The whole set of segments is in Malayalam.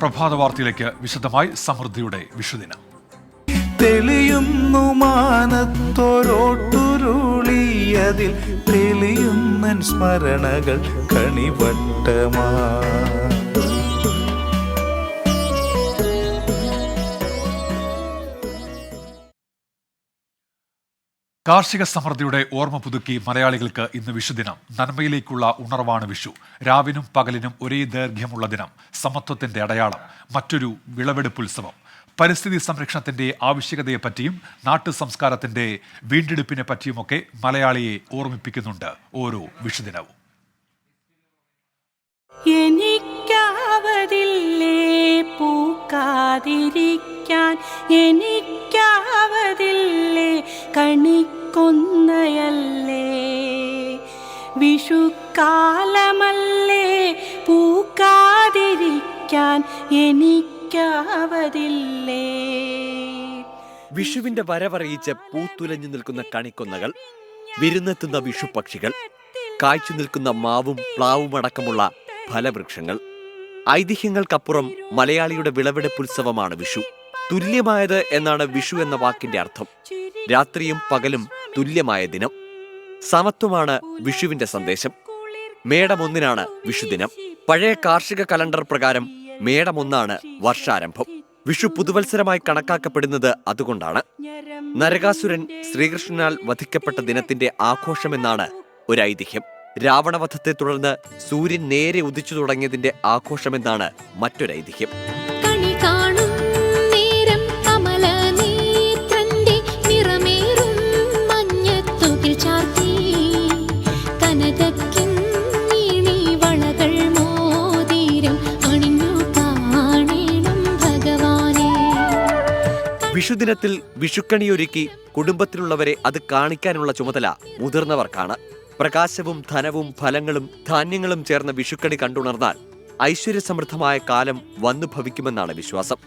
പ്രഭാത വാർത്തയിലേക്ക് വിശദമായി. സമൃദ്ധിയുടെ വിഷുദിനം തെളിയുന്നു മാനത്തോരോട്ടുരുളിയതിൽ തെളിയുന്ന സ്മരണകൾ കണിവട്ടമാ. കാർഷിക സമൃദ്ധിയുടെ ഓർമ്മ പുതുക്കി മലയാളികൾക്ക് ഇന്ന് വിഷുദിനം. നന്മയിലേക്കുള്ള ഉണർവാണ് വിഷു. രാവിനും പകലിനും ഒരേ ദൈർഘ്യമുള്ള ദിനം. സമത്വത്തിന്റെ അടയാളം. മറ്റൊരു വിളവെടുപ്പുത്സവം. പരിസ്ഥിതി സംരക്ഷണത്തിന്റെ ആവശ്യകതയെപ്പറ്റിയും നാട്ടു സംസ്കാരത്തിന്റെ വീണ്ടെടുപ്പിനെ പറ്റിയുമൊക്കെ മലയാളിയെ ഓർമ്മിപ്പിക്കുന്നുണ്ട് ഓരോ വിഷുദിനവും. എനിക്കാവതില്ലേ പൂക്കാതിരിക്കാൻ, എനിക്കാവതില്ലേ കണിക്കൊന്നയല്ലേ, വിഷുക്കാലമല്ലേ പൂക്കാതിരിക്കാൻ എനിക്കാവതില്ലേ. വിഷുവിന്റെ വരവറിയിച്ച് പൂത്തുലഞ്ഞു നിൽക്കുന്ന കണിക്കൊന്നകൾ, വിരുന്നെത്തുന്ന വിഷുപക്ഷികൾ, കായ്ച്ചു നിൽക്കുന്ന മാവും പ്ലാവും അടക്കമുള്ള ഫലവൃക്ഷങ്ങൾ. ഐതിഹ്യങ്ങൾക്കപ്പുറം മലയാളിയുടെ വിളവെടുപ്പുത്സവമാണ് വിഷു. തുല്യമായത് എന്നാണ് വിഷു എന്ന വാക്കിന്റെ അർത്ഥം. രാത്രിയും പകലും തുല്യമായ ദിനം. സമത്വമാണ് വിഷുവിന്റെ സന്ദേശം. മേടം 1-നാണ് വിഷുദിനം. പഴയ കാർഷിക കലണ്ടർ പ്രകാരം മേടം 1-നാണ് വർഷാരംഭം. വിഷു പുതുവത്സരമായി കണക്കാക്കപ്പെടുന്നത് അതുകൊണ്ടാണ്. നരകാസുരൻ ശ്രീകൃഷ്ണനാൽ വധിക്കപ്പെട്ട ദിനത്തിന്റെ ആഘോഷമെന്നാണ് ഒരു ഐതിഹ്യം. രാവണവധത്തെ തുടർന്ന് സൂര്യൻ നേരെ ഉദിച്ചു തുടങ്ങിയതിന്റെ ആഘോഷമെന്നാണ് മറ്റൊരൈതിഹ്യം. വിഷുദിനത്തിൽ വിഷുക്കണിയൊരുക്കി കുടുംബത്തിലുള്ളവരെ അത് കാണിക്കാനുള്ള ചുമതല മുതിർന്നവർക്കാണ്. പ്രകാശവും ധനവും ഫലങ്ങളും ധാന്യങ്ങളും ചേർന്ന വിഷുക്കണി കണ്ടുണർന്നാൽ ഐശ്വര്യസമൃദ്ധമായ കാലം വന്നു ഭവിക്കുമെന്നാണ് വിശ്വാസം.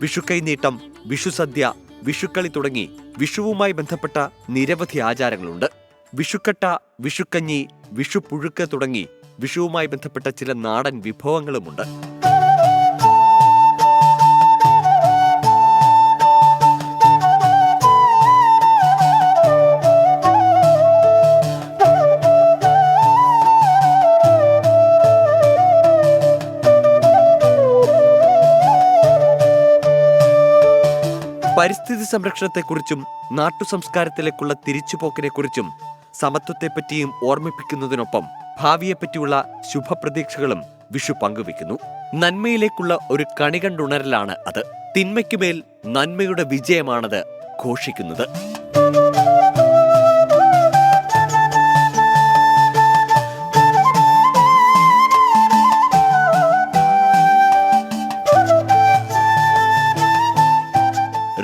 വിഷുക്കൈനീട്ടം, വിഷുസദ്യ, വിഷുക്കളി തുടങ്ങി വിഷുവുമായി ബന്ധപ്പെട്ട നിരവധി ആചാരങ്ങളുണ്ട്. വിഷുക്കട്ട, വിഷുക്കഞ്ഞി, വിഷുപുഴുക്ക് തുടങ്ങി വിഷുവുമായി ബന്ധപ്പെട്ട ചില നാടൻ വിഭവങ്ങളുമുണ്ട്. പരിസ്ഥിതി സംരക്ഷണത്തെക്കുറിച്ചും നാട്ടു സംസ്കാരത്തിലേക്കുള്ള തിരിച്ചുപോക്കിനെക്കുറിച്ചും സമത്വത്തെപ്പറ്റിയും ഓർമ്മിപ്പിക്കുന്നതിനൊപ്പം ഭാവിയെപ്പറ്റിയുള്ള ശുഭപ്രതീക്ഷകളും വിഷു പങ്കുവെക്കുന്നു. നന്മയിലേക്കുള്ള ഒരു കണി കണ്ടുണരലാണ് അത്. തിന്മയ്ക്കുമേൽ നന്മയുടെ വിജയമാണത് ഘോഷിക്കുന്നത്.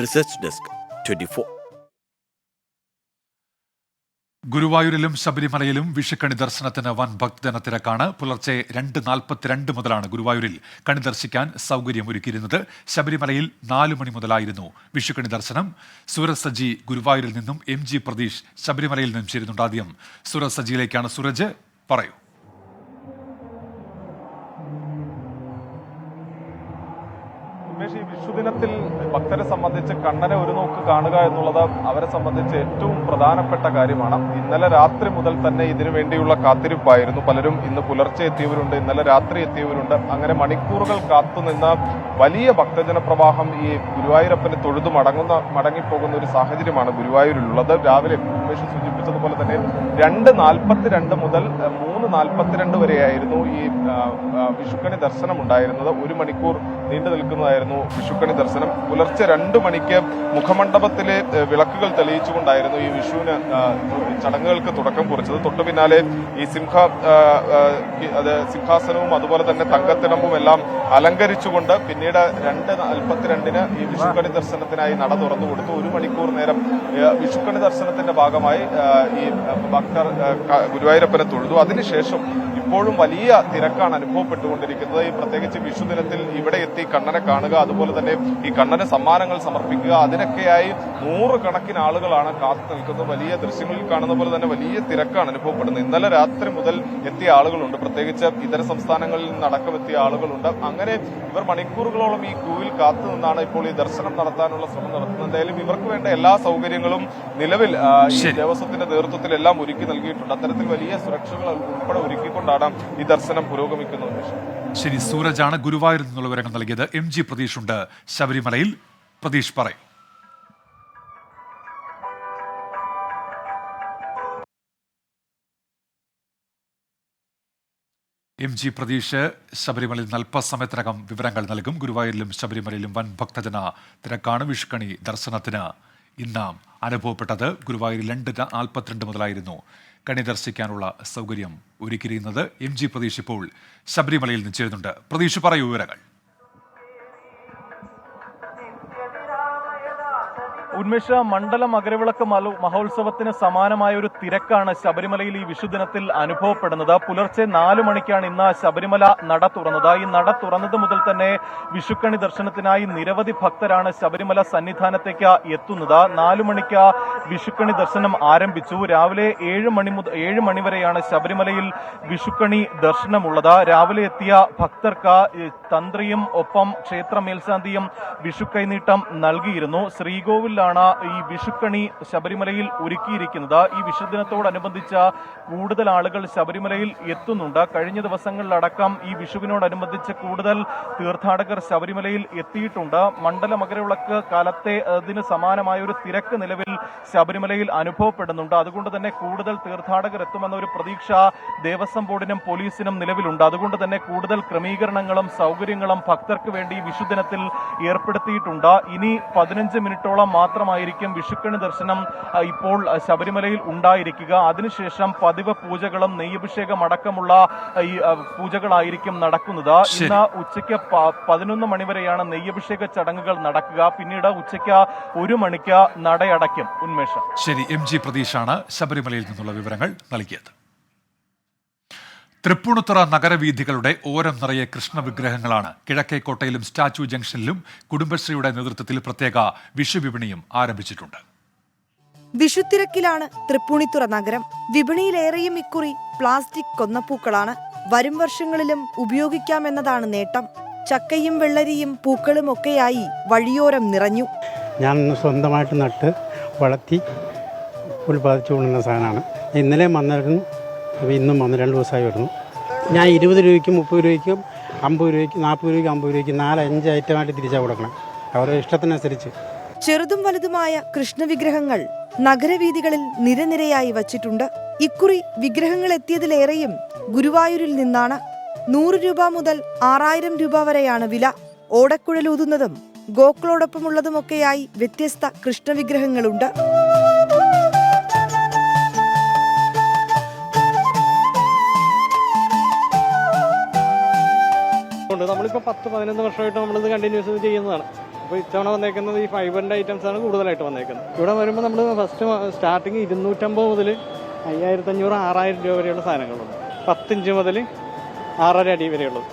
Research desk 24. ഗുരുവായൂരിലും ശബരിമലയിലും വിഷുക്കണി ദർശനത്തിന് വൻ ഭക്തജനത്തിരക്കാണ്. പുലർച്ചെ 2:42 മുതലാണ് ഗുരുവായൂരിൽ കണി ദർശിക്കാൻ സൗകര്യമൊരുക്കിയിരുന്നത്. ശബരിമലയിൽ 4 മണി മുതലായിരുന്നു വിഷുക്കണി ദർശനം. സൂരജ് സജി ഗുരുവായൂരിൽ നിന്നും MG പ്രതീഷ് ശബരിമലയിൽ നിന്നും ചേരുന്നുണ്ട്. ആദ്യം സൂരജ് സജിയിലേക്കാണ്. സൂരജ്, പറയൂ. ഈ വിഷുദിനത്തിൽ ഭക്തരെ സംബന്ധിച്ച് കണ്ണനെ ഒരു നോക്ക് കാണുക എന്നുള്ളത് അവരെ സംബന്ധിച്ച് ഏറ്റവും പ്രധാനപ്പെട്ട കാര്യമാണ്. ഇന്നലെ രാത്രി മുതൽ തന്നെ ഇതിനു വേണ്ടിയുള്ള കാത്തിരിപ്പായിരുന്നു. പലരും ഇന്ന് പുലർച്ചെ എത്തിയവരുണ്ട്, ഇന്നലെ രാത്രി എത്തിയവരുണ്ട്. അങ്ങനെ മണിക്കൂറുകൾ കാത്തുനിന്ന വലിയ ഭക്തജന പ്രവാഹം ഈ ഗുരുവായൂരപ്പനെ തൊഴുതു മടങ്ങിപ്പോകുന്ന ഒരു സാഹചര്യമാണ് ഗുരുവായൂരിലുള്ളത്. രാവിലെ ഉമേഷ് സൂചിപ്പിച്ചതുപോലെ തന്നെ 2:42 മുതൽ 3:42 വരെയായിരുന്നു ഈ വിഷുക്കണി ദർശനം ഉണ്ടായിരുന്നത്. 1 മണിക്കൂർ നീണ്ടു നിൽക്കുന്നതായിരുന്നു വിഷുക്കണി ദർശനം. പുലർച്ചെ 2 മണിക്ക് മുഖമണ്ഡപത്തിലെ വിളക്കുകൾ തെളിയിച്ചുകൊണ്ടായിരുന്നു ഈ വിഷുവിന് ചടങ്ങുകൾക്ക് തുടക്കം കുറിച്ചത്. തൊട്ടു പിന്നാലെ ഈ സിംഹാസനവും അതുപോലെ തന്നെ തങ്കത്തിടമ്പും എല്ലാം അലങ്കരിച്ചുകൊണ്ട് പിന്നീട് 2:42 ഈ വിഷുക്കണി ദർശനത്തിനായി നട തുറന്നു കൊടുത്തു. 1 മണിക്കൂർ നേരം വിഷുക്കണി ദർശനത്തിന്റെ ഭാഗമായി ഈ ഭക്തർ ഗുരുവായൂരപ്പനെ തൊഴുതു. അതിനുശേഷം ഇപ്പോഴും വലിയ തിരക്കാണ് അനുഭവപ്പെട്ടുകൊണ്ടിരിക്കുന്നത്. ഈ പ്രത്യേകിച്ച് വിഷുദിനത്തിൽ ഇവിടെ എത്തി ഈ കണ്ണനെ കാണുക, അതുപോലെ തന്നെ ഈ കണ്ണന് സമ്മാനങ്ങൾ സമർപ്പിക്കുക, അതിനൊക്കെയായി നൂറുകണക്കിന് ആളുകളാണ് കാത്തു നിൽക്കുന്നത്. വലിയ ദൃശ്യങ്ങളിൽ കാണുന്ന പോലെ തന്നെ വലിയ തിരക്കാണ് അനുഭവപ്പെടുന്നത്. ഇന്നലെ രാത്രി മുതൽ എത്തിയ ആളുകളുണ്ട്, പ്രത്യേകിച്ച് ഇതര സംസ്ഥാനങ്ങളിൽ നിന്നടക്കം എത്തിയ ആളുകളുണ്ട്. അങ്ങനെ ഇവർ മണിക്കൂറുകളോളം ഈ ക്യൂവിൽ കാത്തു നിന്നാണ് ഇപ്പോൾ ഈ ദർശനം നടത്താനുള്ള ശ്രമം നടത്തുന്നത്. എന്തായാലും ഇവർക്ക് വേണ്ട എല്ലാ സൗകര്യങ്ങളും നിലവിൽ ഈ ദേവസ്വത്തിന്റെ നേതൃത്വത്തിൽ എല്ലാം ഒരുക്കി നൽകിയിട്ടുണ്ട്. അത്തരത്തിൽ വലിയ സുരക്ഷകൾ ഉൾപ്പെടെ ഒരുക്കിക്കൊണ്ടാണ് ഈ ദർശനം പുരോഗമിക്കുന്നത്. ശരി, സൂരജാണ് ഗുരുവായൂരിൽ നിന്നുള്ള വിവരങ്ങൾ നൽകിയത്. MG പ്രതീഷ് ഉണ്ട് ശബരിമലയിൽ. പ്രതീഷ് പറയും. MG പ്രതീഷ് ശബരിമലയിൽ അല്പസമയത്തിനകം വിവരങ്ങൾ നൽകും. ഗുരുവായൂരിലും ശബരിമലയിലും വൻ ഭക്തജന തിരക്കാണ്. വിഷുക്കണി ദർശനത്തിന് ഇന്ന് അനുഭവപ്പെട്ടത്. ഗുരുവായൂരിൽ 2:42 മുതലായിരുന്നു കണി ദർശിക്കാനുള്ള സൗകര്യം ഒരുക്കിയിരുന്നത്. MG പ്രതീഷ് ഇപ്പോൾ ശബരിമലയിൽ നിന്ന് ചേരുന്നുണ്ട്. പ്രതീഷ് പറയൂ വിവരങ്ങൾ. ഉന്മേഷ, മണ്ഡല മകരവിളക്ക് മഹോത്സവത്തിന് സമാനമായ ഒരു തിരക്കാണ് ശബരിമലയിൽ ഈ വിഷുദിനത്തിൽ അനുഭവപ്പെടുന്നത്. പുലർച്ചെ 4 മണിക്കാണ് ഇന്ന് ശബരിമല നട തുറന്നത്. ഈ നട തുറന്നത് മുതൽ തന്നെ വിഷുക്കണി ദർശനത്തിനായി നിരവധി ഭക്തരാണ് ശബരിമല സന്നിധാനത്തേക്ക് എത്തുന്നത്. 4 മണിക്ക് വിഷുക്കണി ദർശനം ആരംഭിച്ചു. രാവിലെ 7 മണി വരെയാണ് ശബരിമലയിൽ വിഷുക്കണി ദർശനമുള്ളത്. രാവിലെ എത്തിയ ഭക്തർക്ക് തന്ത്രിയും ഒപ്പം ക്ഷേത്ര മേൽശാന്തിയും വിഷുക്കൈനീട്ടം നൽകിയിരുന്നു. ശ്രീകോവിലാണ് ഈ വിഷുക്കണി ശബരിമലയിൽ ഒരുക്കിയിരിക്കുന്നത്. ഈ വിഷുദിനത്തോടനുബന്ധിച്ച് കൂടുതൽ ആളുകൾ ശബരിമലയിൽ എത്തുന്നുണ്ട്. കഴിഞ്ഞ ദിവസങ്ങളിലടക്കം ഈ വിഷുവിനോടനുബന്ധിച്ച് കൂടുതൽ തീർത്ഥാടകർ ശബരിമലയിൽ എത്തിയിട്ടുണ്ട്. മണ്ഡല മകരവിളക്ക് കാലത്തെ അതിന് സമാനമായ ഒരു തിരക്ക് നിലവിൽ ശബരിമലയിൽ അനുഭവപ്പെടുന്നുണ്ട്. അതുകൊണ്ട് തന്നെ കൂടുതൽ തീർത്ഥാടകർ എത്തുമെന്ന ഒരു പ്രതീക്ഷ ദേവസ്വം ബോർഡിനും പോലീസിനും നിലവിലുണ്ട്. അതുകൊണ്ട് തന്നെ കൂടുതൽ ക്രമീകരണങ്ങളും സൗകര്യങ്ങളും ഭക്തർക്ക് വേണ്ടി വിഷുദിനത്തിൽ ഏർപ്പെടുത്തിയിട്ടുണ്ട്. ഇനി 15 മിനിറ്റോളം മാത്രമായിരിക്കും വിഷുക്കണി ദർശനം ഇപ്പോൾ ശബരിമലയിൽ ഉണ്ടായിരിക്കുക. അതിനുശേഷം പതിവ് പൂജകളും നെയ്യഭിഷേകം അടക്കമുള്ള ഈ പൂജകളായിരിക്കും നടക്കുന്നത്. ഇന്ന് ഉച്ചയ്ക്ക് 11 മണി വരെയാണ് നെയ്യഭിഷേക ചടങ്ങുകൾ നടക്കുക. പിന്നീട് ഉച്ചയ്ക്ക് 1 മണിക്ക് നടയടയ്ക്കും. ഉന്മേഷം. ശരി, MG പ്രതീഷാണ് ശബരിമലയിൽ നിന്നുള്ള വിവരങ്ങൾ നൽകിയത്. തൃപ്പൂണിത്തുറ നഗരവീഥികളുടെ ഓരം നിറയെ കൃഷ്ണവിഗ്രഹങ്ങളാണ്. കിഴക്കേക്കോട്ടയിലും സ്റ്റാച്യു ജംഗ്ഷനിലും കുടുംബശ്രീയുടെ നേതൃത്വത്തിൽ പ്രത്യേക വിഷുവിപണിയും ആരംഭിച്ചിട്ടുണ്ട്. വിഷുത്തിരക്കിലാണ് തൃപ്പൂണിത്തുറ നഗരം. വിപണിയിലേറെയും ഇക്കുറി പ്ലാസ്റ്റിക് കൊന്നപ്പൂക്കളാണ്. വരും വർഷങ്ങളിലും ഉപയോഗിക്കാമെന്നതാണ് നേട്ടം. ചക്കയും വെള്ളരിയും പൂക്കളും ഒക്കെയായി വഴിയോരം നിറഞ്ഞു. ഞാൻ സ്വന്തമായിട്ട് നട്ട് വളർത്തി ഉൽപ്പാദിച്ചു കൊണ്ടുവന്ന സാധനമാണ്. ഇന്നലെ വന്നിരുന്നു, ഇന്നും വന്ന് 2 ദിവസമായി വരുന്നു. ഞാൻ 20 രൂപയ്ക്കും 30 രൂപയ്ക്കും 50 രൂപയ്ക്കും 40 രൂപയ്ക്കും 50 രൂപയ്ക്ക് 4-5 ഐറ്റമായിട്ട് തിരിച്ചാൽ കൊടുക്കണം, അവരുടെ ഇഷ്ടത്തിനനുസരിച്ച്. ചെറുതും വലുതുമായ കൃഷ്ണവിഗ്രഹങ്ങൾ നഗരവീഥികളിൽ നിരനിരയായി വച്ചിട്ടുണ്ട്. ഇക്കുറി വിഗ്രഹങ്ങൾ എത്തിയതിലേറെയും ഗുരുവായൂരിൽ നിന്നാണ്. 100 രൂപ മുതൽ 6000 രൂപ വരെയാണ് വില. ഓടക്കുഴലൂതുന്നതും ഗോക്കളോടൊപ്പമുള്ളതുമൊക്കെയായി വ്യത്യസ്ത കൃഷ്ണവിഗ്രഹങ്ങളുണ്ട്. നമ്മളിപ്പോൾ 10-11 വർഷമായിട്ട് നമ്മളിത് കണ്ടിന്യൂസ് ചെയ്യുന്നതാണ്. അപ്പോൾ ഇത്തവണ വന്നേക്കുന്നത് ഈ ഫൈബറിൻ്റെ ഐറ്റംസാണ് കൂടുതലായിട്ട് വന്നേക്കുന്നത്. ഇവിടെ വരുമ്പോൾ നമ്മൾ ഫസ്റ്റ് സ്റ്റാർട്ടിങ് 250 മുതൽ 5500-6000 രൂപ വരെയുള്ള സാധനങ്ങളുണ്ട്. 10 ഇഞ്ച് മുതൽ 6.5 അടി വരെയുള്ളത്.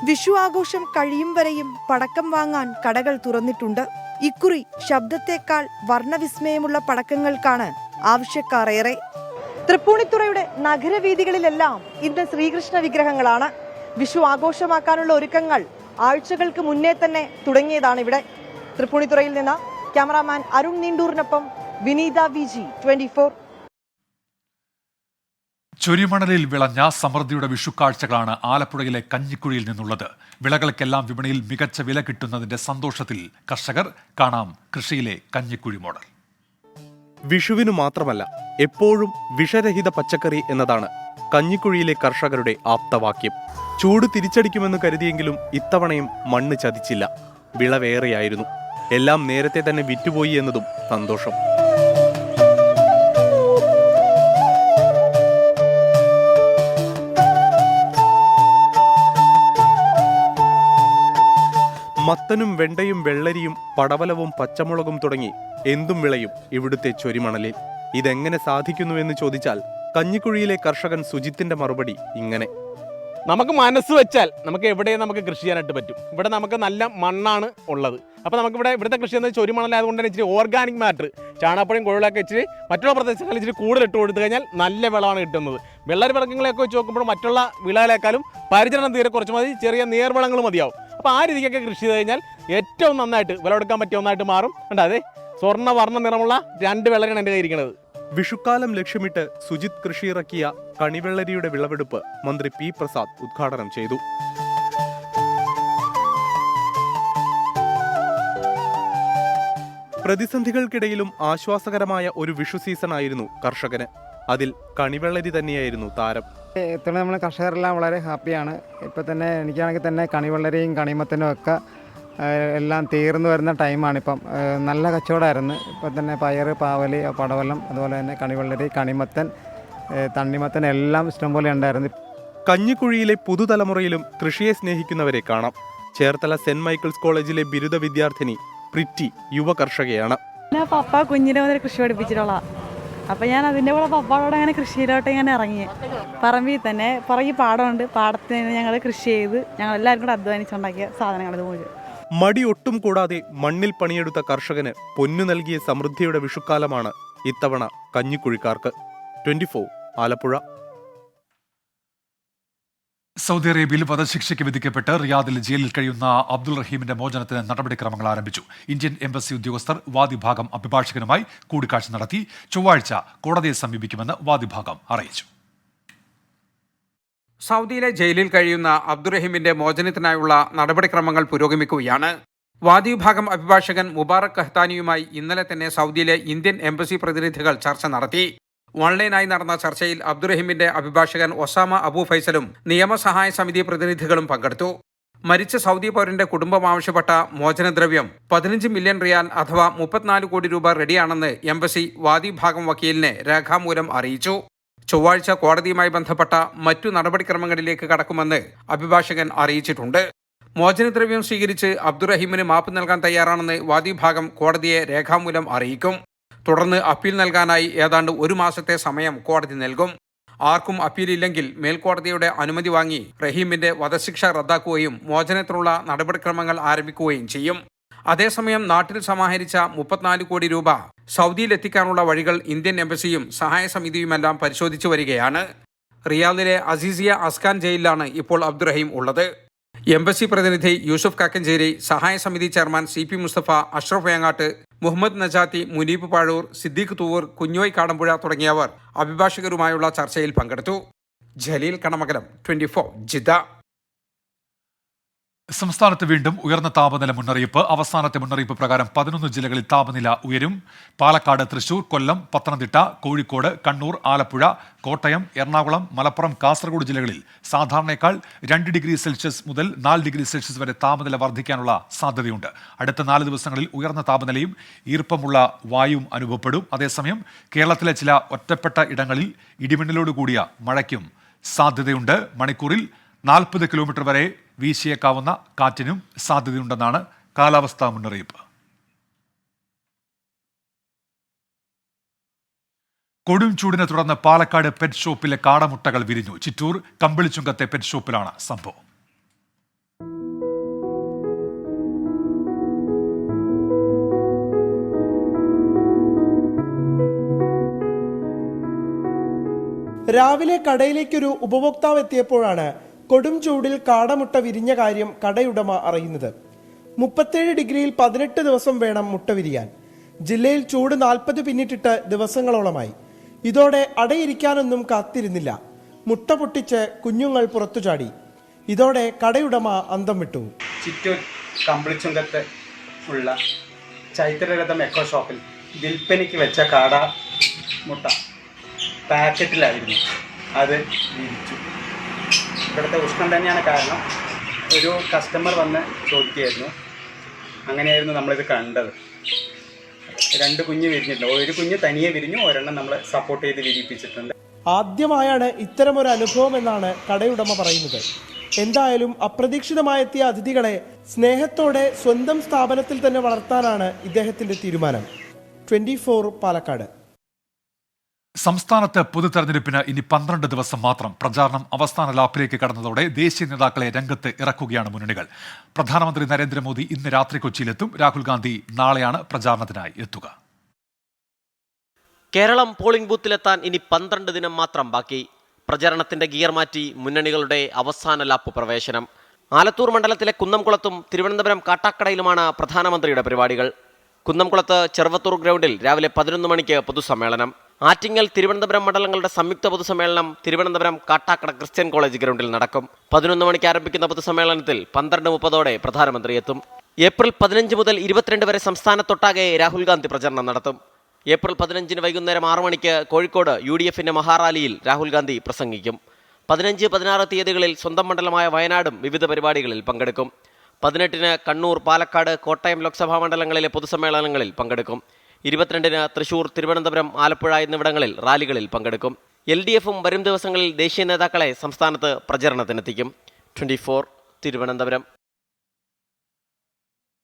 വിഷു ആഘോഷം കഴിയും വരെയും പടക്കം വാങ്ങാൻ കടകൾ തുറന്നിട്ടുണ്ട്. ഇക്കുറി ശബ്ദത്തേക്കാൾ വർണ്ണവിസ്മയമുള്ള പടക്കങ്ങൾക്കാണ് ആവശ്യക്കാർ ഏറെ. തൃപ്പൂണിത്തുറയുടെ നഗരവീഥികളിലെല്ലാം ഇന്ന് ശ്രീകൃഷ്ണ വിഗ്രഹങ്ങളാണ്. വിഷു ആഘോഷമാക്കാനുള്ള ഒരുക്കങ്ങൾ ആഴ്ചകൾക്ക് മുന്നേ തന്നെ തുടങ്ങിയതാണ് ഇവിടെ. തൃപ്പൂണിത്തുറയിൽ നിന്ന് ക്യാമറാമാൻ അരുൺ നീണ്ടൂറിനൊപ്പം വിനീത VG 24. ചൊരിമണലിൽ വിളഞ്ഞ സമൃദ്ധിയുടെ വിഷുക്കാഴ്ചകളാണ് ആലപ്പുഴയിലെ കഞ്ഞിക്കുഴിയിൽ നിന്നുള്ളത്. വിളകൾക്കെല്ലാം വിപണിയിൽ മികച്ച വില കിട്ടുന്നതിന്റെ സന്തോഷത്തിൽ കർഷകർ. കാണാം കൃഷിയിലെ കഞ്ഞിക്കുഴി മോഡൽ. വിഷുവിനു മാത്രമല്ല, എപ്പോഴും വിഷരഹിത പച്ചക്കറി എന്നതാണ് കഞ്ഞിക്കുഴിയിലെ കർഷകരുടെ ആപ്തവാക്യം. ചൂട് തിരിച്ചടിക്കുമെന്ന് കരുതിയെങ്കിലും ഇത്തവണയും മണ്ണ് ചതിച്ചില്ല. വിളവേറെയായിരുന്നു. എല്ലാം നേരത്തെ തന്നെ വിറ്റുപോയി എന്നതും സന്തോഷം. മത്തനും വെണ്ടയും വെള്ളരിയും പടവലവും പച്ചമുളകും തുടങ്ങി എന്തും വിളയും ഇവിടുത്തെ ചൊരിമണലിൽ. ഇതെങ്ങനെ സാധിക്കുന്നുവെന്ന് ചോദിച്ചാൽ കഞ്ഞിക്കുഴിയിലെ കർഷകൻ സുജിത്തിന്റെ മറുപടി ഇങ്ങനെ: നമുക്ക് മനസ്സ് വെച്ചാൽ നമുക്ക് എവിടെയും നമുക്ക് കൃഷി ചെയ്യാനായിട്ട് പറ്റും. ഇവിടെ നമുക്ക് നല്ല മണ്ണാണ് ഉള്ളത്. അപ്പോൾ നമുക്കിവിടെ ഇവിടുത്തെ കൃഷി എന്നത് ചൊരിമണലായതുകൊണ്ട് തന്നെ ഇച്ചിരി ഓർഗാനിക് മാറ്റർ ചാണകപ്പൊടിയും കുഴലൊക്കെ ഇച്ചിരി മറ്റുള്ള പ്രദേശങ്ങളിൽ ഇച്ചിരി കൂടുതൽ ഇട്ട് കൊടുത്തു കഴിഞ്ഞാൽ നല്ല വിളവാണ് കിട്ടുന്നത്. വെള്ളരി വർഗ്ഗങ്ങളെയൊക്കെ വെച്ച് നോക്കുമ്പോൾ മറ്റുള്ള വിളകളേക്കാളും പരിചരണം തീരെ കുറച്ച് മതി, ചെറിയ നീർവളങ്ങൾ മതിയാവും. അപ്പോൾ ആ രീതിക്കൊക്കെ കൃഷി ചെയ്ത് കഴിഞ്ഞാൽ ഏറ്റവും നന്നായിട്ട് വിളവെടുക്കാൻ പറ്റിയ ഒന്നായിട്ട് മാറും. കണ്ടോ, അതെ സ്വർണ്ണ വർണ്ണ നിറമുള്ള 2 വെള്ളരിയാണ് എൻ്റെ കയ്യിരിക്കുന്നത്. വിഷുക്കാലം ലക്ഷ്യമിട്ട് സുജിത് കൃഷി ഇറക്കിയ കണിവെള്ളരിയുടെ വിളവെടുപ്പ് മന്ത്രി പി പ്രസാദ് ഉദ്ഘാടനം ചെയ്തു. പ്രതിസന്ധികൾക്കിടയിലും ആശ്വാസകരമായ ഒരു വിഷു സീസണായിരുന്നു കർഷകന്. അതിൽ കണിവെള്ളരി തന്നെയായിരുന്നു താരം. ഇത്തവണ നമ്മൾ കർഷകരെല്ലാം വളരെ ഹാപ്പിയാണ്. ഇപ്പം തന്നെ എനിക്കാണെങ്കിൽ തന്നെ കണിവെള്ളരിയും കണിമത്തനും ഒക്കെ എല്ലാം തീർന്നു വരുന്ന ടൈമാണിപ്പം. നല്ല കച്ചവടമായിരുന്നു. ഇപ്പം തന്നെ പയർ, പാവല്, പടവലം, അതുപോലെ തന്നെ കണിവെള്ളരി, കണിമത്തൻ, തണ്ണിമത്തൻ എല്ലാം ഇഷ്ടംപോലെ ഉണ്ടായിരുന്നു. കഞ്ഞിക്കുഴിയിലെ പുതുതലമുറയിലും കൃഷിയെ സ്നേഹിക്കുന്നവരെ കാണാം. ചേർത്തല സെന്റ് മൈക്കിൾസ് കോളേജിലെ ബിരുദ വിദ്യാർത്ഥിനി പ്രിറ്റി യുവ കർഷകയാണ്. പപ്പ കുഞ്ഞിനെ മുതൽ കൃഷി പഠിപ്പിച്ചിട്ടുള്ള, അപ്പം ഞാൻ അതിൻ്റെ കൂടെ പപ്പാടോടെ അങ്ങനെ കൃഷിയിലോട്ട് ഇങ്ങനെ ഇറങ്ങി. പറമ്പിൽ തന്നെ പുറകെ പാടമുണ്ട്, പാടത്തിന് ഞങ്ങൾ കൃഷി ചെയ്ത് ഞങ്ങൾ എല്ലാവരും കൂടെ അധ്വാനിച്ചുണ്ടാക്കിയ സാധനങ്ങളത് മുഴുവൻ. മടി ഒട്ടും കൂടാതെ മണ്ണിൽ പണിയെടുത്ത കർഷകന് പൊന്നു നൽകിയ സമൃദ്ധിയുടെ വിഷുക്കാലമാണ് ഇത്തവണ കഞ്ഞിക്കുഴിക്കാർക്ക്. 24 ആലപ്പുഴ. സൗദി അറേബ്യയിൽ വധശിക്ഷയ്ക്ക് വിധിക്കപ്പെട്ട് റിയാദിൽ ജയിലിൽ കഴിയുന്ന അബ്ദുൾ റഹീമിന്റെ മോചനത്തിന് നടപടിക്രമങ്ങൾ ആരംഭിച്ചു. ഇന്ത്യൻ എംബസി ഉദ്യോഗസ്ഥർ വാദിഭാഗം അഭിഭാഷകനുമായി കൂടിക്കാഴ്ച നടത്തി. ചൊവ്വാഴ്ച കോടതിയെ സമീപിക്കുമെന്ന് വാദിഭാഗം അറിയിച്ചു. സൗദിയിലെ ജയിലിൽ കഴിയുന്ന അബ്ദുറഹീമിന്റെ മോചനത്തിനായുള്ള നടപടിക്രമങ്ങൾ പുരോഗമിക്കുകയാണ്. വാദിവിഭാഗം അഭിഭാഷകൻ മുബാറക് കഹ്താനിയുമായി ഇന്നലെ തന്നെ സൗദിയിലെ ഇന്ത്യൻ എംബസി പ്രതിനിധികൾ ചർച്ച നടത്തി. ഓൺലൈനായി നടന്ന ചർച്ചയിൽ അബ്ദുറഹീമിന്റെ അഭിഭാഷകൻ ഒസാമ അബു ഫൈസലും നിയമസഹായ സമിതി പ്രതിനിധികളും പങ്കെടുത്തു. മരിച്ച സൗദി പൗരന്റെ കുടുംബം ആവശ്യപ്പെട്ട മോചനദ്രവ്യം 15 മില്യൺ റിയാൽ അഥവാ 34 കോടി രൂപ റെഡിയാണെന്ന് എംബസി വാദിഭാഗം വക്കീലിനെ രേഖാമൂലം അറിയിച്ചു. ചൊവ്വാഴ്ച കോടതിയുമായി ബന്ധപ്പെട്ട മറ്റു നടപടിക്രമങ്ങളിലേക്ക് കടക്കുമെന്ന് അഭിഭാഷകൻ അറിയിച്ചിട്ടുണ്ട്. മോചനദ്രവ്യം സ്വീകരിച്ച് അബ്ദുറഹീമിന് മാപ്പ് നൽകാൻ തയ്യാറാണെന്ന് വാദിഭാഗം കോടതിയെ രേഖാമൂലം അറിയിക്കും. തുടർന്ന് അപ്പീൽ നൽകാനായി ഏതാണ്ട് 1 മാസത്തെ സമയം കോടതി നൽകും. ആർക്കും അപ്പീലില്ലെങ്കിൽ മേൽക്കോടതിയുടെ അനുമതി വാങ്ങി റഹീമിന്റെ വധശിക്ഷ റദ്ദാക്കുകയും മോചനത്തിനുള്ള നടപടിക്രമങ്ങൾ ആരംഭിക്കുകയും ചെയ്യും. അതേസമയം നാട്ടിൽ സമാഹരിച്ച 34 കോടി രൂപ സൗദിയിലെത്തിക്കാനുള്ള വഴികൾ ഇന്ത്യൻ എംബസിയും സഹായ സമിതിയുമെല്ലാം പരിശോധിച്ചു വരികയാണ്. റിയാദിലെ അസീസിയ അസ്കാൻ ജയിലിലാണ് ഇപ്പോൾ അബ്ദുറഹീം ഉള്ളത്. എംബസി പ്രതിനിധി യൂസുഫ് കാക്കഞ്ചേരി, സഹായ സമിതി ചെയർമാൻ CP മുസ്തഫ, അഷ്റഫ് വേങ്ങാട്ട്, മുഹമ്മദ് നജാത്തി, മുനീബ് പാഴൂർ, സിദ്ദീഖ് തൂവൂർ, കുഞ്ഞോയ് കാടമ്പുഴ തുടങ്ങിയവർ അഭിഭാഷകരുമായുള്ള ചർച്ചയിൽ പങ്കെടുത്തു. ജലീൽ കണമകലം, 24 ജിദ്ദ. സംസ്ഥാനത്ത് വീണ്ടും ഉയർന്ന താപനില മുന്നറിയിപ്പ്. അവസാനത്തെ മുന്നറിയിപ്പ് പ്രകാരം 11 ജില്ലകളിൽ താപനില ഉയരും. പാലക്കാട്, തൃശൂർ, കൊല്ലം, പത്തനംതിട്ട, കോഴിക്കോട്, കണ്ണൂർ, ആലപ്പുഴ, കോട്ടയം, എറണാകുളം, മലപ്പുറം, കാസർഗോഡ് ജില്ലകളിൽ സാധാരണയേക്കാൾ 2 ഡിഗ്രി സെൽഷ്യസ് മുതൽ 4 ഡിഗ്രി സെൽഷ്യസ് വരെ താപനില വർദ്ധിക്കാനുള്ള സാധ്യതയുണ്ട്. അടുത്ത 4 ദിവസങ്ങളിൽ ഉയർന്ന താപനിലയും ഈർപ്പമുള്ള വായുവും അനുഭവപ്പെടും. അതേസമയം കേരളത്തിലെ ചില ഒറ്റപ്പെട്ട ഇടങ്ങളിൽ ഇടിമിന്നലോടുകൂടിയ മഴയ്ക്കും സാധ്യതയുണ്ട്. മണിക്കൂറിൽ 40 കിലോമീറ്റർ വരെ വീശിയേക്കാവുന്ന കാറ്റിനും സാധ്യതയുണ്ടെന്നാണ് കാലാവസ്ഥാ മുന്നറിയിപ്പ്. കൊടും ചൂടിനെ തുടർന്ന് പാലക്കാട് പെറ്റ് ഷോപ്പിലെ കാടമുട്ടകൾ വിരിഞ്ഞു. ചിറ്റൂർ കമ്പിളിച്ചുങ്കത്തെ പെറ്റ് ഷോപ്പിലാണ് സംഭവം. രാവിലെ കടയിലേക്കൊരു ഉപഭോക്താവ് എത്തിയപ്പോഴാണ് കൊടും ചൂടിൽ കാടമുട്ട വിരിഞ്ഞ കാര്യം കടയുടമ അറിയുന്നത്. 37 ഡിഗ്രിയിൽ 18 ദിവസം വേണം മുട്ട വിരിയാൻ. ജില്ലയിൽ ചൂട് 40 പിന്നിട്ടിട്ട് ദിവസങ്ങളോളമായി. ഇതോടെ അടയിരിക്കാനൊന്നും കാത്തിരുന്നില്ല. മുട്ട പൊട്ടിച്ച് കുഞ്ഞുങ്ങൾ പുറത്തു ചാടി. ഇതോടെ കടയുടമ അന്തം വിട്ടു. ചിറ്റൂർ കമ്പിളിച്ചുങ്കത്ത് ഉള്ള ചൈത്രരഥം എക്കോ ഷോപ്പിൽ വിൽപ്പനയ്ക്ക് വെച്ച കാട മുട്ട പാക്കറ്റിലായിരുന്നു. അത് വിരിച്ചു. ഇവിടുത്തെ ഉഷ്ണം തന്നെയാണ് കാരണം. ഒരു കസ്റ്റമർ വന്ന് ചോദിക്കുകയായിരുന്നു. അങ്ങനെയായിരുന്നു നമ്മളിത് കണ്ടത്. 2 കുഞ്ഞ് വിരിഞ്ഞിട്ടുണ്ട്. ഒരു കുഞ്ഞ് തനിയെ വിരിഞ്ഞു, ഒരെണ്ണം നമ്മൾ സപ്പോർട്ട് ചെയ്ത് വിരിയിപ്പിച്ചിട്ടുണ്ട്. ആദ്യമായാണ് ഇത്തരമൊരു അനുഭവം എന്നാണ് കടയുടമ പറയുന്നത്. എന്തായാലും അപ്രതീക്ഷിതമായെത്തിയ അതിഥികളെ സ്നേഹത്തോടെ സ്വന്തം സ്ഥാപനത്തിൽ തന്നെ വളർത്താനാണ് ഇദ്ദേഹത്തിന്റെ തീരുമാനം. 24 പാലക്കാട്. സംസ്ഥാനത്ത് പൊതുതെരഞ്ഞെടുപ്പിന് ഇനി 12 ദിവസം മാത്രം. പ്രചാരണം അവസാന ലാപ്പിലേക്ക് കടന്നതോടെ ദേശീയ നേതാക്കളെ രംഗത്ത് ഇറക്കുകയാണ് മുന്നണികൾ. പ്രധാനമന്ത്രി നരേന്ദ്രമോദി ഇന്ന് രാത്രി കൊച്ചിയിലെത്തും. രാഹുൽ ഗാന്ധി നാളെയാണ് പ്രചാരണത്തിനായി എത്തുക. കേരളം പോളിംഗ് ബൂത്തിലെത്താൻ ഇനി 12 ദിനം മാത്രം ബാക്കി. പ്രചാരണത്തിന്റെ ഗിയർ മാറ്റി മുന്നണികളുടെ അവസാന ലാപ്പ് പ്രവേശനം. ആലത്തൂർ മണ്ഡലത്തിലെ കുന്നംകുളത്തും തിരുവനന്തപുരം കാട്ടാക്കടയിലുമാണ് പ്രധാനമന്ത്രിയുടെ പരിപാടികൾ. കുന്നംകുളത്ത് ചെറുവത്തൂർ ഗ്രൗണ്ടിൽ രാവിലെ 11 മണിക്ക് പൊതുസമ്മേളനം. ആറ്റിങ്ങൽ തിരുവനന്തപുരം മണ്ഡലങ്ങളുടെ സംയുക്ത പൊതുസമ്മേളനം തിരുവനന്തപുരം കാട്ടാക്കട ക്രിസ്ത്യൻ കോളേജ് ഗ്രൗണ്ടിൽ നടക്കും. 11 മണിക്ക് ആരംഭിക്കുന്ന പൊതുസമ്മേളനത്തിൽ 12:30 പ്രധാനമന്ത്രി എത്തും. ഏപ്രിൽ 15 മുതൽ 22 വരെ സംസ്ഥാനത്തൊട്ടാകെ രാഹുൽ ഗാന്ധി പ്രചരണം നടത്തും. ഏപ്രിൽ 15 വൈകുന്നേരം 6 മണിക്ക് കോഴിക്കോട് UDFന്റെ മഹാറാലിയിൽ രാഹുൽ ഗാന്ധി പ്രസംഗിക്കും. 15, 16 തീയതികളിൽ സ്വന്തം മണ്ഡലമായ വയനാടും വിവിധ പരിപാടികളിൽ പങ്കെടുക്കും. 18 കണ്ണൂർ, പാലക്കാട്, കോട്ടയം ലോക്സഭാ മണ്ഡലങ്ങളിലെ പൊതുസമ്മേളനങ്ങളിൽ പങ്കെടുക്കും. 22 തൃശൂർ, തിരുവനന്തപുരം, ആലപ്പുഴ എന്നിവിടങ്ങളിൽ റാലികളിൽ പങ്കെടുക്കും. LDFും വരും ദിവസങ്ങളിൽ ദേശീയ നേതാക്കളെ സംസ്ഥാനത്ത് പ്രചരണത്തിനെത്തിക്കും. 24 തിരുവനന്തപുരം.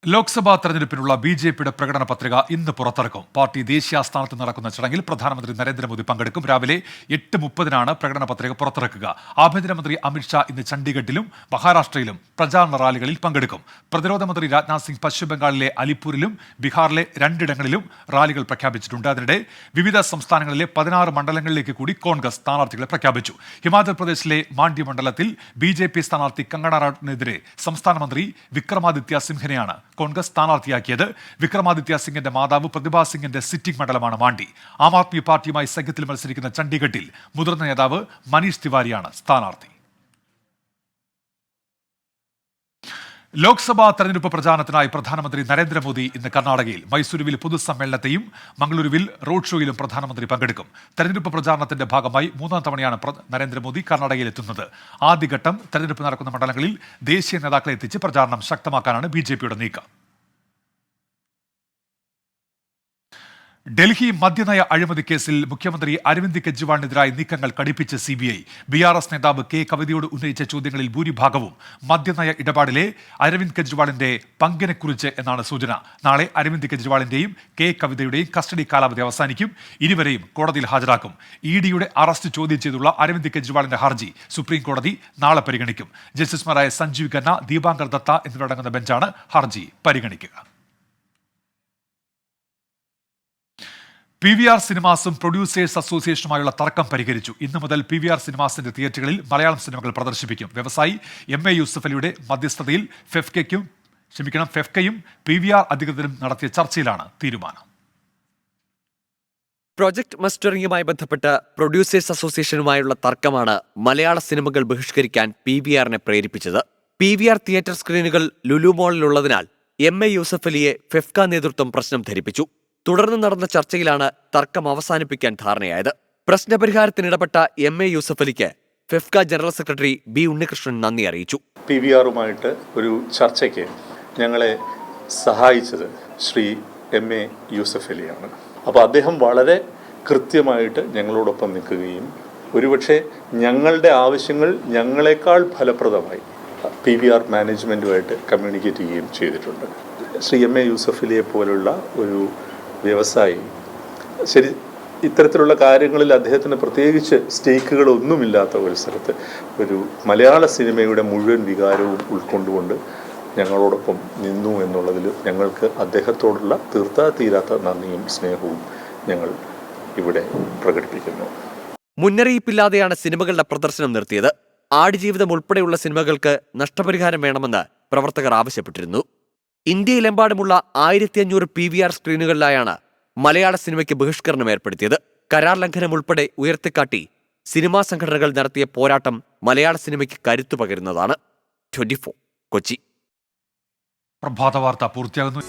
ലോക്സഭാ തെരഞ്ഞെടുപ്പിനുള്ള BJPയുടെ പ്രകടന പത്രിക ഇന്ന് പുറത്തിറക്കും. പാർട്ടി ദേശീയ ആസ്ഥാനത്ത് നടക്കുന്ന ചടങ്ങിൽ പ്രധാനമന്ത്രി നരേന്ദ്രമോദി പങ്കെടുക്കും. രാവിലെ 8:30 പ്രകടന പത്രിക പുറത്തിറക്കുക. ആഭ്യന്തരമന്ത്രി അമിത്ഷാ ഇന്ന് ചണ്ഡീഗഡിലും മഹാരാഷ്ട്രയിലും പ്രചാരണ റാലികളിൽ പങ്കെടുക്കും. പ്രതിരോധ മന്ത്രി രാജ്നാഥ് സിംഗ് പശ്ചിമബംഗാളിലെ അലിപ്പൂരിലും ബീഹാറിലെ 2 ഇടങ്ങളിലും റാലികൾ പ്രഖ്യാപിച്ചിട്ടുണ്ട്. അതിനിടെ വിവിധ സംസ്ഥാനങ്ങളിലെ 16 മണ്ഡലങ്ങളിലേക്ക് കൂടി കോൺഗ്രസ് സ്ഥാനാർത്ഥികളെ പ്രഖ്യാപിച്ചു. ഹിമാചൽ പ്രദേശിലെ മാണ്ഡ്യ മണ്ഡലത്തിൽ BJP സ്ഥാനാർത്ഥി കങ്കണ റണൌട്ടിനെതിരെ സംസ്ഥാന മന്ത്രി വിക്രമാദിത്യ സിംഹിനെയാണ് കോൺഗ്രസ് സ്ഥാനാർത്ഥിയാക്കിയത്. വിക്രമാദിത്യ സിംഗിന്റെ മാതാവ് പ്രതിഭ സിംഗിന്റെ സിറ്റിംഗ് മണ്ഡലമാണ് മാണ്ഡി. ആം ആദ്മി പാർട്ടിയുമായി സഖ്യത്തിൽ മത്സരിക്കുന്ന ചണ്ഡീഗഡിൽ മുതിർന്ന നേതാവ് മനീഷ് തിവാരിയാണ് സ്ഥാനാർത്ഥി. ലോക്സഭാ തെരഞ്ഞെടുപ്പ് പ്രചാരണത്തിനായി പ്രധാനമന്ത്രി നരേന്ദ്രമോദി ഇന്ന് കർണാടകയിൽ മൈസൂരുവിൽ പൊതുസമ്മേളനത്തെയും മംഗളൂരുവിൽ റോഡ് ഷോയിലും പ്രധാനമന്ത്രി പങ്കെടുക്കും. തെരഞ്ഞെടുപ്പ് പ്രചാരണത്തിന്റെ ഭാഗമായി 3ാം തവണയാണ് നരേന്ദ്രമോദി കർണാടകയിൽ എത്തുന്നത്. ആദ്യഘട്ടം തെരഞ്ഞെടുപ്പ് നടക്കുന്ന മണ്ഡലങ്ങളിൽ ദേശീയ നേതാക്കളെ എത്തിച്ച് പ്രചാരണം ശക്തമാക്കാനാണ് BJPയുടെ നീക്കം. ഡൽഹി മദ്യനയ അഴിമതി കേസിൽ മുഖ്യമന്ത്രി അരവിന്ദ് കെജ്രിവാളിനെതിരായ നീക്കങ്ങൾ കടുപ്പിച്ച് CBI. BRS നേതാവ് K കവിതയോട് ഉന്നയിച്ച ചോദ്യങ്ങളിൽ ഭൂരിഭാഗവും മദ്യനയ ഇടപാടിലെ അരവിന്ദ് കെജ്രിവാളിന്റെ പങ്കിനെക്കുറിച്ച് എന്നാണ് സൂചന. നാളെ അരവിന്ദ് കെജ്രിവാളിന്റെയും K കവിതയുടെയും കസ്റ്റഡി കാലാവധി അവസാനിക്കും. ഇരുവരെയും കോടതിയിൽ ഹാജരാക്കും. EDയുടെ അറസ്റ്റ് ചോദ്യം ചെയ്തുള്ള അരവിന്ദ് കെജ്രിവാളിന്റെ ഹർജി സുപ്രീം കോടതി നാളെ പരിഗണിക്കും. ജസ്റ്റിസുമാരായ സഞ്ജീവ് ഖന്ന, ദീപാങ്കർ ദത്ത എന്നിവരടങ്ങുന്ന ബെഞ്ചാണ് ഹർജി പരിഗണിക്കുക. PVR സിനിമാസും പ്രൊഡ്യൂസേഴ്സ് അസോസിയേഷനുമായുള്ള തർക്കം പരിഹരിച്ചു. ഇന്നു മുതൽ PVR സിനിമാസിന്റെ തിയേറ്ററുകളിൽ മലയാളം സിനിമകൾ പ്രദർശിപ്പിക്കും. വ്യവസായി MA യൂസഫ് അലിയുടെ മധ്യസ്ഥതയിൽ ഫെഫ്കയും PVR അധികൃതരും നടത്തിയ ചർച്ചയിലാണ് തീരുമാനം. പ്രൊജക്ട് മസ്റ്ററിംഗുമായി ബന്ധപ്പെട്ട് പ്രൊഡ്യൂസേഴ്സ് അസോസിയേഷനുമായുള്ള തർക്കമാണ് മലയാള സിനിമകൾ ബഹിഷ്കരിക്കാൻ PVRനെ പ്രേരിപ്പിച്ചത്. PVR തിയേറ്റർ സ്ക്രീനുകൾ ലുലു മോളിലുള്ളതിനാൽ MA യൂസഫ് അലിയെ ഫെഫ്ക നേതൃത്വം പ്രശ്നം ധരിപ്പിച്ചു. തുടർന്ന് നടന്ന ചർച്ചയിലാണ് തർക്കം അവസാനിപ്പിക്കാൻ ധാരണയായത്. പ്രശ്നപരിഹാരത്തിനിടപെട്ട MA യൂസഫ് അലിക്ക് FEFKA general secretary B Unnikrishnan നന്ദി അറിയിച്ചു. PVRുമായിട്ട് ഒരു ചർച്ചയ്ക്ക് ഞങ്ങളെ സഹായിച്ചത് ശ്രീ MA യൂസഫ് അലിയാണ്. അപ്പോൾ അദ്ദേഹം വളരെ കൃത്യമായിട്ട് ഞങ്ങളോടൊപ്പം നിൽക്കുകയും ഒരുപക്ഷെ ഞങ്ങളുടെ ആവശ്യങ്ങൾ ഞങ്ങളെക്കാൾ ഫലപ്രദമായി PVR മാനേജ്മെൻറ്റുമായിട്ട് കമ്മ്യൂണിക്കേറ്റ് ചെയ്യുകയും ചെയ്തിട്ടുണ്ട്. ശ്രീ MA യൂസഫ് അലിയെ പോലുള്ള ഒരു വ്യവസായി ശരി ഇത്തരത്തിലുള്ള കാര്യങ്ങളിൽ അദ്ദേഹത്തിന് പ്രത്യേകിച്ച് സ്റ്റേക്കുകളൊന്നുമില്ലാത്ത ഒരു സ്ഥലത്ത് ഒരു മലയാള സിനിമയുടെ മുഴുവൻ വികാരവും ഉൾക്കൊണ്ടുകൊണ്ട് ഞങ്ങളോടൊപ്പം നിന്നു എന്നുള്ളതിൽ ഞങ്ങൾക്ക് അദ്ദേഹത്തോടുള്ള തീരാത്ത നന്ദിയും സ്നേഹവും ഞങ്ങൾ ഇവിടെ പ്രകടിപ്പിക്കുന്നു. മുന്നറിയിപ്പില്ലാതെയാണ് സിനിമകളുടെ പ്രദർശനം നിർത്തിയത്. ആടുജീവിതം ഉൾപ്പെടെയുള്ള സിനിമകൾക്ക് നഷ്ടപരിഹാരം വേണമെന്ന് പ്രവർത്തകർ ആവശ്യപ്പെട്ടിരുന്നു. ഇന്ത്യയിലെമ്പാടുമുള്ള 1500 PVR സ്ക്രീനുകളിലായാണ് മലയാള സിനിമയ്ക്ക് ബഹിഷ്കരണം ഏർപ്പെടുത്തിയത്. കരാർ ലംഘനം ഉൾപ്പെടെ ഉയർത്തിക്കാട്ടി സിനിമാ സംഘടനകൾ നടത്തിയ പോരാട്ടം മലയാള സിനിമയ്ക്ക് കരുത്തു പകരുന്നതാണ്. 24 കൊച്ചി. പ്രഭാത വാർത്ത പൂർത്തിയാകുന്നു.